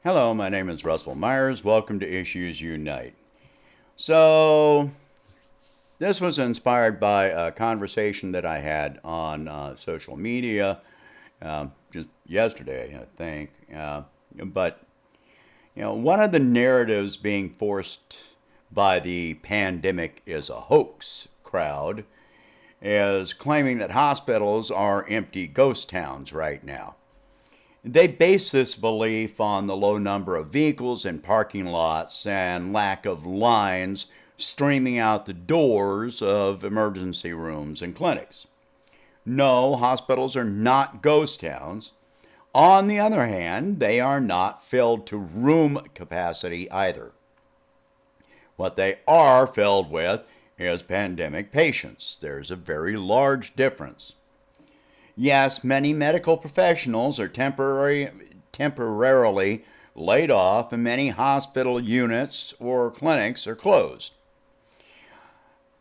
Hello, my name is Russell Myers. Welcome to Issues Unite. So, this was inspired by a conversation that I had on social media just yesterday, I think. But, one of the narratives being forced by the pandemic is a hoax crowd is claiming that hospitals are empty ghost towns right now. They base this belief on the low number of vehicles in parking lots and lack of lines streaming out the doors of emergency rooms and clinics. No, hospitals are not ghost towns. On the other hand, they are not filled to room capacity either. What they are filled with is pandemic patients. There's a very large difference. Yes, many medical professionals are temporarily laid off, and many hospital units or clinics are closed.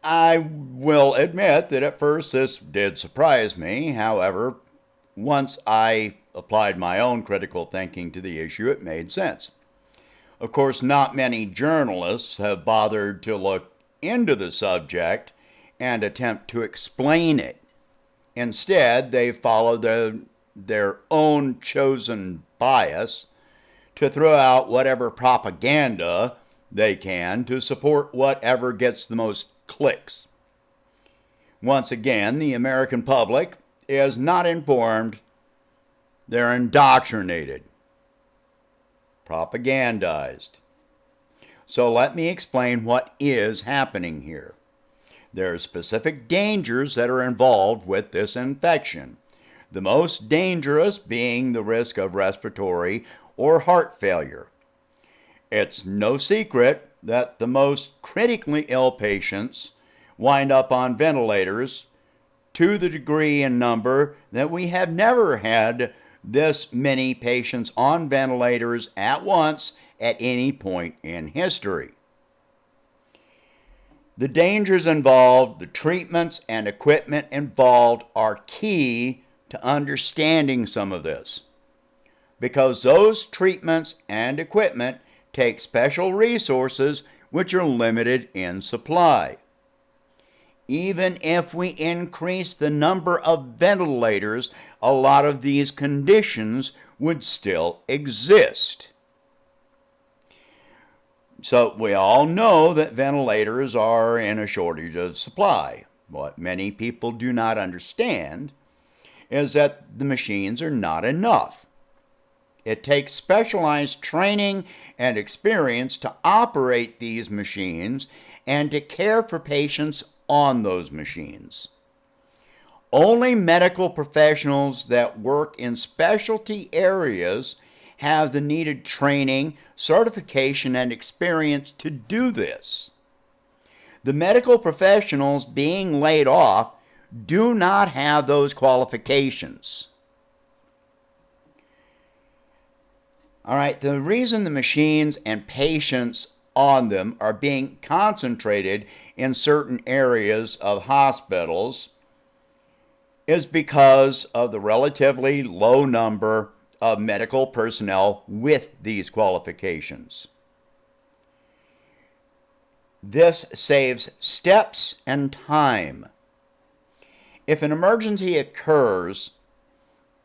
I will admit that at first this did surprise me. However, once I applied my own critical thinking to the issue, it made sense. Of course, not many journalists have bothered to look into the subject and attempt to explain it. Instead, they follow their own chosen bias to throw out whatever propaganda they can to support whatever gets the most clicks. Once again, the American public is not informed. They're indoctrinated, propagandized. So let me explain what is happening here. There are specific dangers that are involved with this infection, the most dangerous being the risk of respiratory or heart failure. It's no secret that the most critically ill patients wind up on ventilators to the degree and number that we have never had this many patients on ventilators at once at any point in history. The dangers involved, the treatments and equipment involved are key to understanding some of this, because those treatments and equipment take special resources which are limited in supply. Even if we increase the number of ventilators, a lot of these conditions would still exist. So we all know that ventilators are in a shortage of supply. What many people do not understand is that the machines are not enough. It takes specialized training and experience to operate these machines and to care for patients on those machines. Only medical professionals that work in specialty areas have the needed training, certification, and experience to do this. The medical professionals being laid off do not have those qualifications. All right, the reason the machines and patients on them are being concentrated in certain areas of hospitals is because of the relatively low number of medical personnel with these qualifications. This saves steps and time. If an emergency occurs,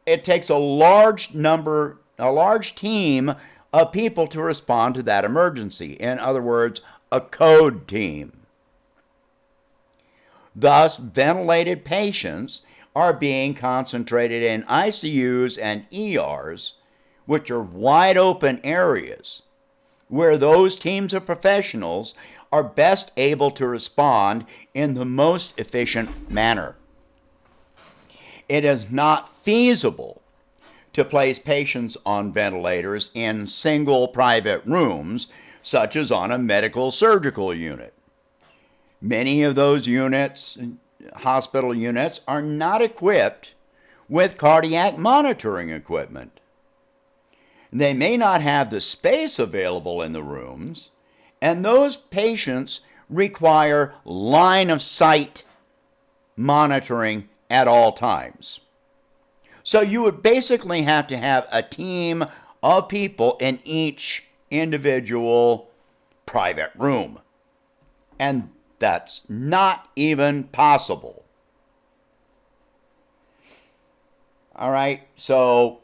it takes a large team of people to respond to that emergency. In other words, a code team. Thus, ventilated patients are being concentrated in ICUs and ERs, which are wide open areas, where those teams of professionals are best able to respond in the most efficient manner. It is not feasible to place patients on ventilators in single private rooms, such as on a medical surgical unit. Many of those units, hospital units, are not equipped with cardiac monitoring equipment. They may not have the space available in the rooms, and those patients require line of sight monitoring at all times. So you would basically have to have a team of people in each individual private room. And that's not even possible. All right, so,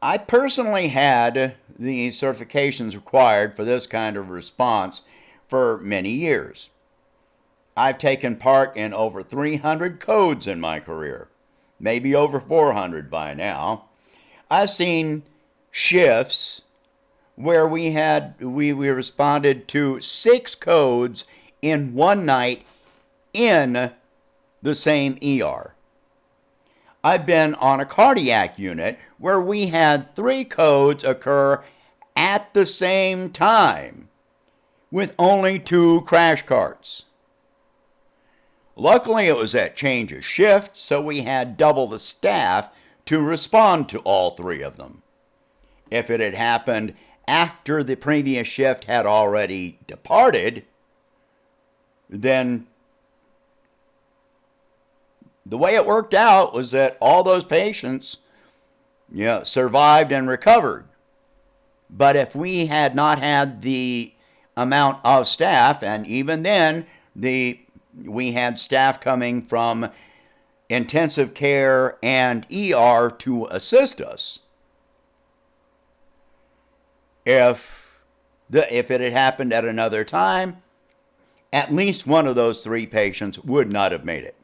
I personally had the certifications required for this kind of response for many years. I've taken part in over 300 codes in my career, maybe over 400 by now. I've seen shifts where we responded to 6 codes in one night in the same ER. I've been on a cardiac unit where we had 3 codes occur at the same time with only 2 crash carts. Luckily, it was at change of shift, so we had double the staff to respond to all 3 of them. If it had happened after the previous shift had already departed, then the way it worked out was that all those patients, survived and recovered. But if we had not had the amount of staff, and even then, we had staff coming from intensive care and ER to assist us. If it had happened at another time, at least one of those 3 patients would not have made it.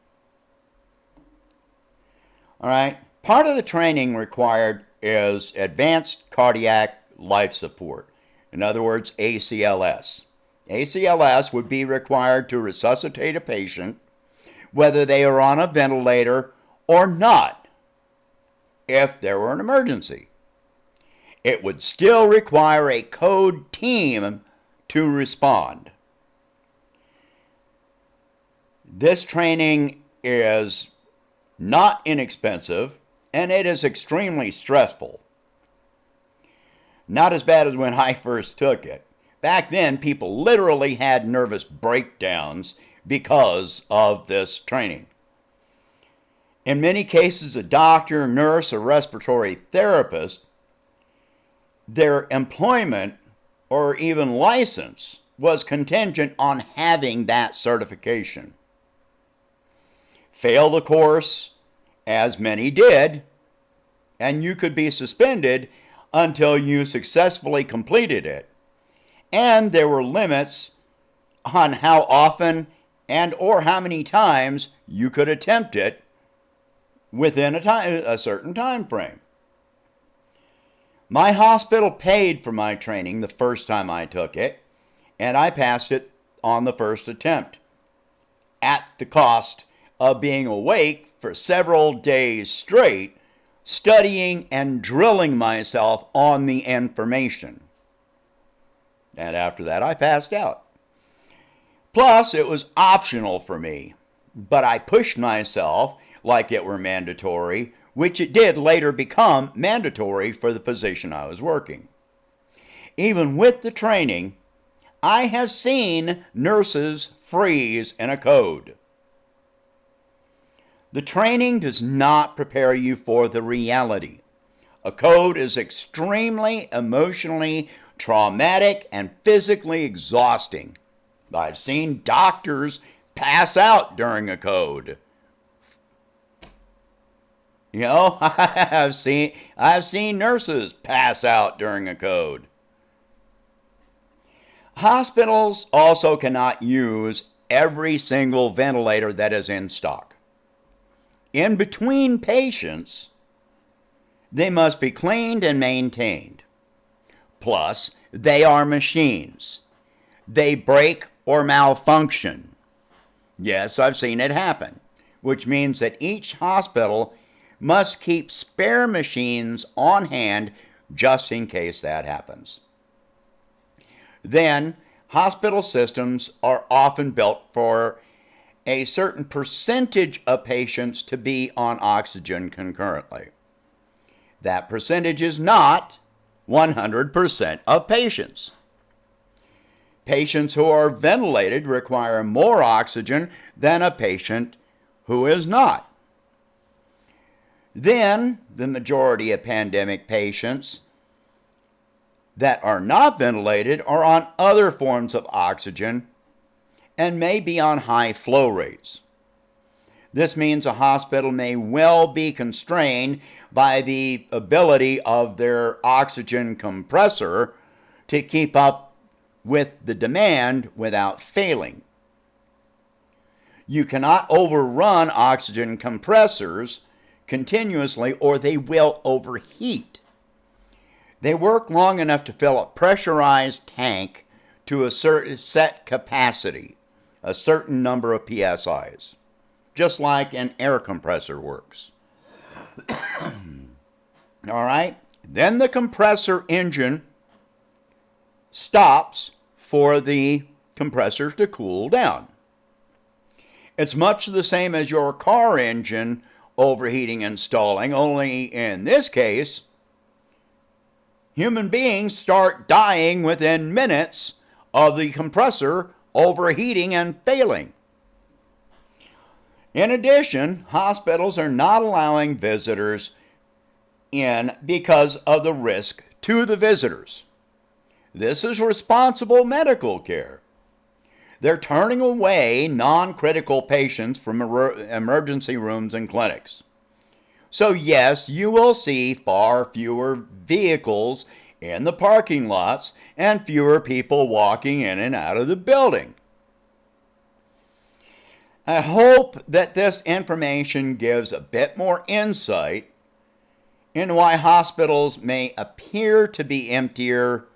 All right, part of the training required is advanced cardiac life support. In other words, ACLS. ACLS would be required to resuscitate a patient, whether they are on a ventilator or not, if there were an emergency. It would still require a code team to respond. This training is not inexpensive, and it is extremely stressful. Not as bad as when I first took it. Back then, people literally had nervous breakdowns because of this training. In many cases, a doctor, nurse, or respiratory therapist, their employment or even license was contingent on having that certification. Fail the course, as many did, and you could be suspended until you successfully completed it. And there were limits on how often and or how many times you could attempt it within a certain time frame. My hospital paid for my training the first time I took it, and I passed it on the first attempt, at the cost of being awake for several days straight, studying and drilling myself on the information. And after that, I passed out. Plus, it was optional for me, but I pushed myself like it were mandatory, which it did later become mandatory for the position I was working. Even with the training, I have seen nurses freeze in a code. The training does not prepare you for the reality. A code is extremely emotionally traumatic and physically exhausting. I've seen doctors pass out during a code. I've seen nurses pass out during a code. Hospitals also cannot use every single ventilator that is in stock. In between patients, they must be cleaned and maintained. Plus, they are machines. They break or malfunction. Yes, I've seen it happen, which means that each hospital must keep spare machines on hand just in case that happens. Then, hospital systems are often built for a certain percentage of patients to be on oxygen concurrently. That percentage is not 100% of patients. Patients who are ventilated require more oxygen than a patient who is not. Then, the majority of pandemic patients that are not ventilated are on other forms of oxygen and may be on high flow rates. This means a hospital may well be constrained by the ability of their oxygen compressor to keep up with the demand without failing. You cannot overrun oxygen compressors continuously or they will overheat. They work long enough to fill a pressurized tank to a certain set capacity, a certain number of PSIs, just like an air compressor works. All right? Then the compressor engine stops for the compressor to cool down. It's much the same as your car engine overheating and stalling, only in this case, human beings start dying within minutes of the compressor overheating and failing. In addition, hospitals are not allowing visitors in because of the risk to the visitors. This is responsible medical care. They're turning away non-critical patients from emergency rooms and clinics. So yes, you will see far fewer vehicles in the parking lots and fewer people walking in and out of the building. I hope that this information gives a bit more insight into why hospitals may appear to be emptier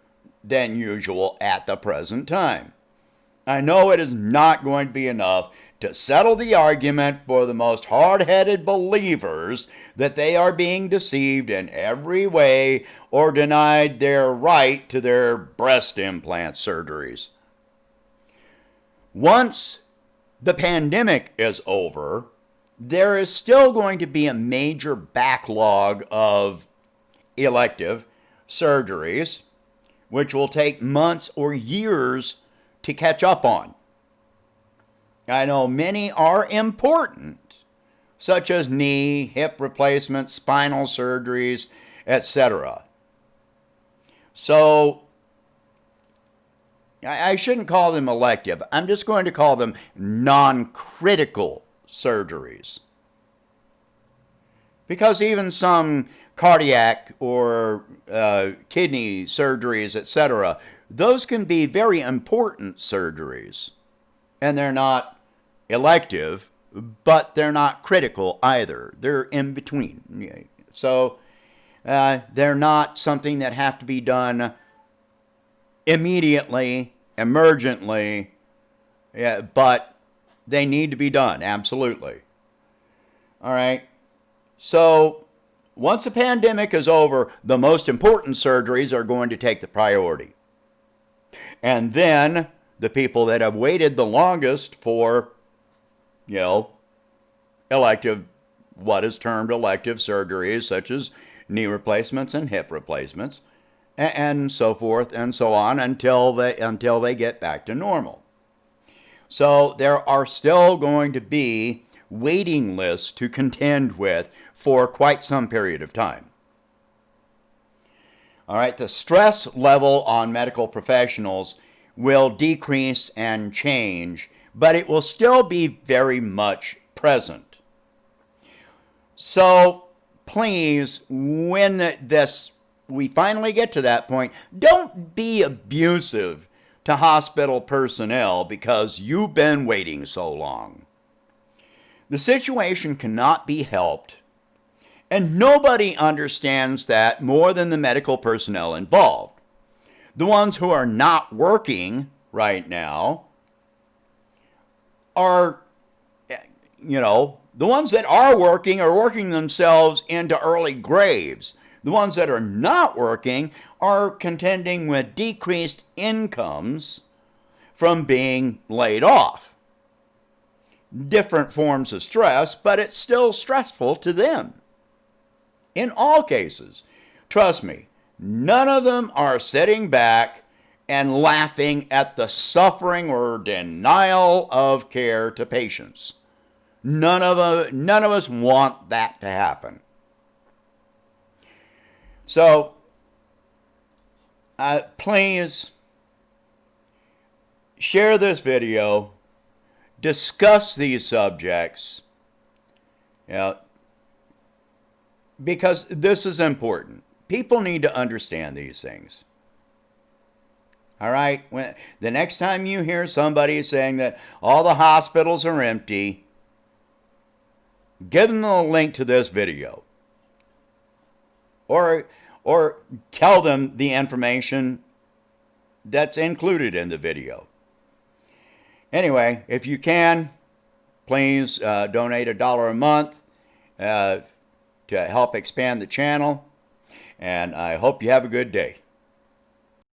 than usual at the present time. I know it is not going to be enough to settle the argument for the most hard-headed believers that they are being deceived in every way or denied their right to their breast implant surgeries. Once the pandemic is over, there is still going to be a major backlog of elective surgeries, which will take months or years to catch up on. I know many are important, such as knee, hip replacements, spinal surgeries, etc. So, I shouldn't call them elective. I'm just going to call them non-critical surgeries. Because even some cardiac or kidney surgeries, etc., those can be very important surgeries. And they're not elective, but they're not critical either. They're in between. So they're not something that have to be done immediately, emergently, but they need to be done, absolutely. All right. So once the pandemic is over, the most important surgeries are going to take the priority. And then the people that have waited the longest for, elective, what is termed elective surgeries, such as knee replacements and hip replacements, and so forth and so on until they get back to normal. So there are still going to be waiting lists to contend with for quite some period of time. All right, the stress level on medical professionals will decrease and change, but it will still be very much present. So please, when we finally get to that point, don't be abusive to hospital personnel because you've been waiting so long. The situation cannot be helped, and nobody understands that more than the medical personnel involved. The ones who are not working right now are, the ones that are working themselves into early graves. The ones that are not working are contending with decreased incomes from being laid off. Different forms of stress, but it's still stressful to them. In all cases, trust me, none of them are sitting back and laughing at the suffering or denial of care to patients. None of us want that to happen. So, please share this video, discuss these subjects, because this is important. People need to understand these things. All right? The next time you hear somebody saying that all the hospitals are empty, give them a link to this video. Or tell them the information that's included in the video. Anyway, if you can, please donate $1 a month to help expand the channel. And I hope you have a good day.